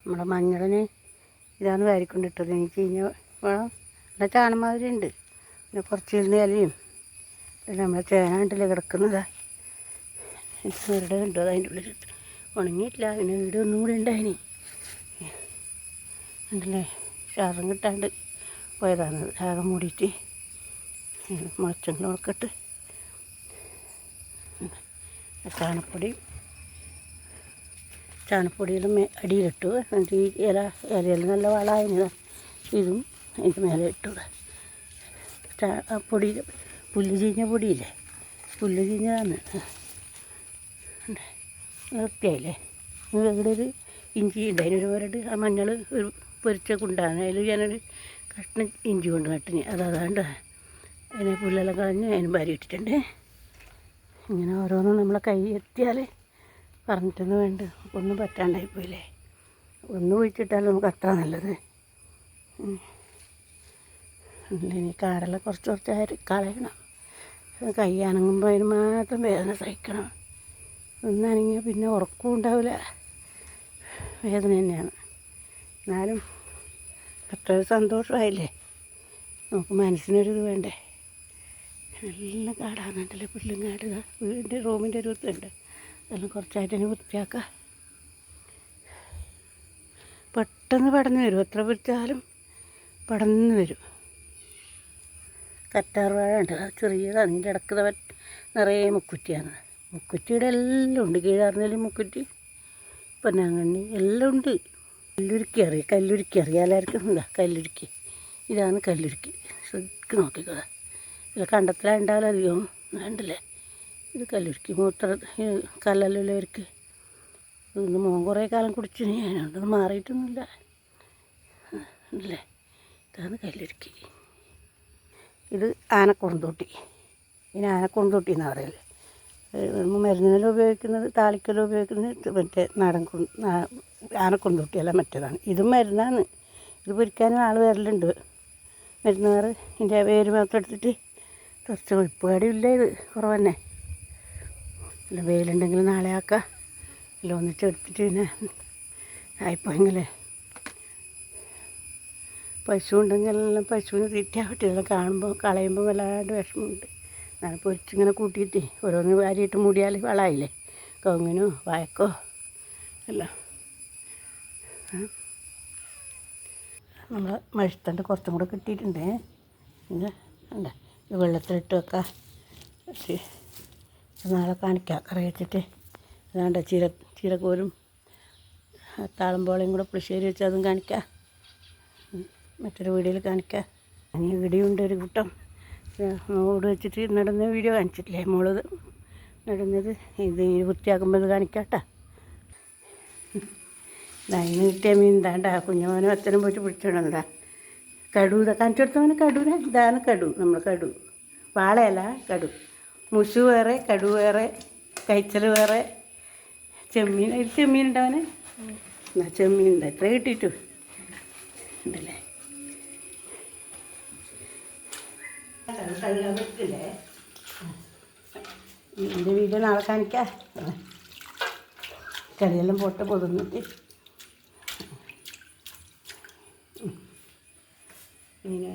നമ്മുടെ മഞ്ഞളിന് ഇതാണ് വാരിക്കൊണ്ടിട്ടത്. എനിക്ക് ചീഞ്ഞ വളം നല്ല ചാണമാതിരി ഉണ്ട്. പിന്നെ കുറച്ച് ഇലയും നമ്മളെ ചേന ഉണ്ടല്ലേ കിടക്കുന്നതാ. വീട് ഉണ്ടോ അതിൻ്റെ ഉള്ളിൽ ഉണങ്ങിയിട്ടില്ല. പിന്നെ വീട് ഒന്നും കൂടി ഉണ്ടായിനി ഉണ്ടല്ലേ. ശ്വാസം കിട്ടാണ്ട് പോയതാണ്. ആകെ മൂടിയിട്ട് മുളച്ചെങ്കിലും ഉണക്കട്ട് ചാണപ്പൊടിയുടെ അടിയിലിട്ടു. എന്നിട്ട് ഈ ഇലയിൽ നല്ല വളമായിരുന്നു. ഇതും അതിൻ്റെ മേലെ ഇട്ടു. പൊടി പുല്ല് ചീഞ്ഞ പൊടിയില്ലേ, പുല്ല് ചീഞ്ഞതാണ്. വൃത്തിയായില്ലേ. ഇവിടെ ഒരു ഇഞ്ചി ഉണ്ട്, അതിനൊരു പോരട്ട് ആ മഞ്ഞൾ ഒരു പൊരിച്ച കുണ്ടാണ്. അതിൽ ഞാനൊരു കഷ്ണം ഇഞ്ചി കൊണ്ട് നട്ടിന്. അതാണ്ട് അതിനെ പുല്ലെല്ലാം കളഞ്ഞ് അതിന് ഭാര്യ ഇട്ടിട്ടുണ്ട്. ഇങ്ങനെ ഓരോന്നും നമ്മളെ കൈ എത്തിയാൽ പറഞ്ഞിട്ടൊന്നും വേണ്ട, ഒന്നും പറ്റാണ്ടായിപ്പോയില്ലേ. ഒന്ന് കുഴിച്ചിട്ടാലും നമുക്ക് അത്ര നല്ലത്. ഇനി കാടെല്ലാം കുറച്ച് കളയണം. കൈ അനങ്ങുമ്പോൾ അതിന് മാത്രം വേദന സഹിക്കണം. ഒന്നനങ്ങിയാൽ പിന്നെ ഉറക്കവും ഉണ്ടാവില്ല, വേദന തന്നെയാണ്. എന്നാലും അത്ര സന്തോഷമായില്ലേ. നമുക്ക് മനസ്സിനൊരിത് വേണ്ടേ. നല്ല കാടാണെന്നല്ലേ, പുല്ലും കാട്. വീടിൻ്റെ റൂമിൻ്റെ ഒരു വൃത്തിയുണ്ട്. അതെല്ലാം കുറച്ചായിട്ട് തന്നെ വൃത്തിയാക്കാം. പെട്ടെന്ന് പടന്ന് വരും, എത്ര പിടിച്ചാലും പടന്ന് വരും. കറ്റാർ വാഴ ഉണ്ട്, ചെറിയതാണ്. അതിൻ്റെ ഇടക്ക് നിറയെ മുക്കുറ്റിയാണ്. മുക്കുറ്റിയുടെ എല്ലാം ഉണ്ട്. കീഴാർന്നേലും മുക്കുറ്റി, പൊന്നാങ്കണ്ണി എല്ലാം ഉണ്ട്. കല്ലുരുക്കി അറിയാം എല്ലാവർക്കും. എന്താ കല്ലുരുക്കി, ഇതാണ് കല്ലുരുക്കി. ശരിക്കും നോക്കിക്കോ. ഇത് കണ്ടത്തിലുണ്ടാവില്ല അധികം, വേണ്ടല്ലേ. ഇത് കല്ലുരുക്കി. കല്ലല്ലുള്ളവർക്ക് ഇന്ന് മോൻ കുറേ കാലം കുടിച്ചു. ഞാനത് മാറിയിട്ടൊന്നുമില്ല അല്ലേ. ഇതാണ് കല്ലുരുക്കി. ഇത് ആനക്കുറുന്തോട്ടി. ഇതിന് ആനക്കുറുന്തോട്ടി എന്നാണ് പറയല്. മരുന്നിനെല്ലാം ഉപയോഗിക്കുന്നത്, താളിക്കെല്ലാം ഉപയോഗിക്കുന്നത് മറ്റേ ആനക്കുറുന്തോട്ടിയല്ല, മറ്റേതാണ്. ഇതും മരുന്നാണ്. ഇത് പൊരിക്കാനും ആൾ വരലുണ്ട്. മരുന്നുകാർ ഇതിൻ്റെ വേര് മാത്രം എടുത്തിട്ട് കുറച്ച് ഒഴിപ്പുകാടിയില്ല. ഇത് കുറവ് തന്നെ. അല്ല വെയിലുണ്ടെങ്കിൽ നാളെ ആക്കാം. എല്ലാം ഒന്നിച്ചെടുത്തിട്ട് പിന്നെ ആയിപ്പോയെങ്കിലേ പശു ഉണ്ടെങ്കിൽ എല്ലാം പശുവിന് തീറ്റാവട്ടെ. എല്ലാം കാണുമ്പോൾ കളയുമ്പോൾ വല്ലാണ്ട് വിഷമമുണ്ട്. ഞാൻ പൊരിച്ചിങ്ങനെ കൂട്ടിയിട്ട് ഓരോന്ന് വാരിയിട്ട് മൂടിയാൽ വളമായില്ലേ. കവുങ്ങിനോ വായക്കോ എല്ലാം. നമ്മൾ മഴുത്തണ്ട് കുറച്ചും കൂടെ കിട്ടിയിട്ടുണ്ട്. പിന്നെ ഉണ്ട്, ഇത് വെള്ളത്തിലിട്ട് വെക്കാം. നാളെ കാണിക്കാം കറി വെച്ചിട്ട്. അതാണ്ട് ചീരക്കോലും താളമ്പോളയും കൂടെ പുളിശ്ശേരി വെച്ച് അതും കാണിക്കാം. മറ്റൊരു വീഡിയോയിൽ കാണിക്കാം. അങ്ങനെ ഇവിടെയുണ്ട് ഒരു കൂട്ടം. മോളോട് വെച്ചിട്ട് നടുന്ന വീഡിയോ കാണിച്ചിട്ടില്ലേ, മോള് നടുന്നത്. ഇത് വൃത്തിയാക്കുമ്പോൾ ഇത് കാണിക്കാം കേട്ടോ. ഇന്ന് കിട്ടിയ മീൻ ഇതാണ്ട കുഞ്ഞുമോനും അച്ഛനും പോയിട്ട് പിടിച്ചോണ്ടാ. കടു ഇതാ കാണിച്ചു കൊടുത്തവന്. കടുവിനെ ഇതാണ് കടു. നമ്മൾ കടു, വാളയല്ല കടു. മുഷു വേറെ, കടു വേറെ, കൈച്ചൽ വേറെ. ചെമ്മീൻ, ഇത് ചെമ്മീൻ ഉണ്ടാവനെ. ചെമ്മീൻ ഉണ്ട്. എത്ര കിട്ടിയിട്ടു ഉണ്ടല്ലേ. ഇതിൻ്റെ വീഡിയോ നാളെ കാണിക്കാം. ചെടിയെല്ലാം പൊട്ട് പൊതിർന്നിട്ട് ഇങ്ങനെ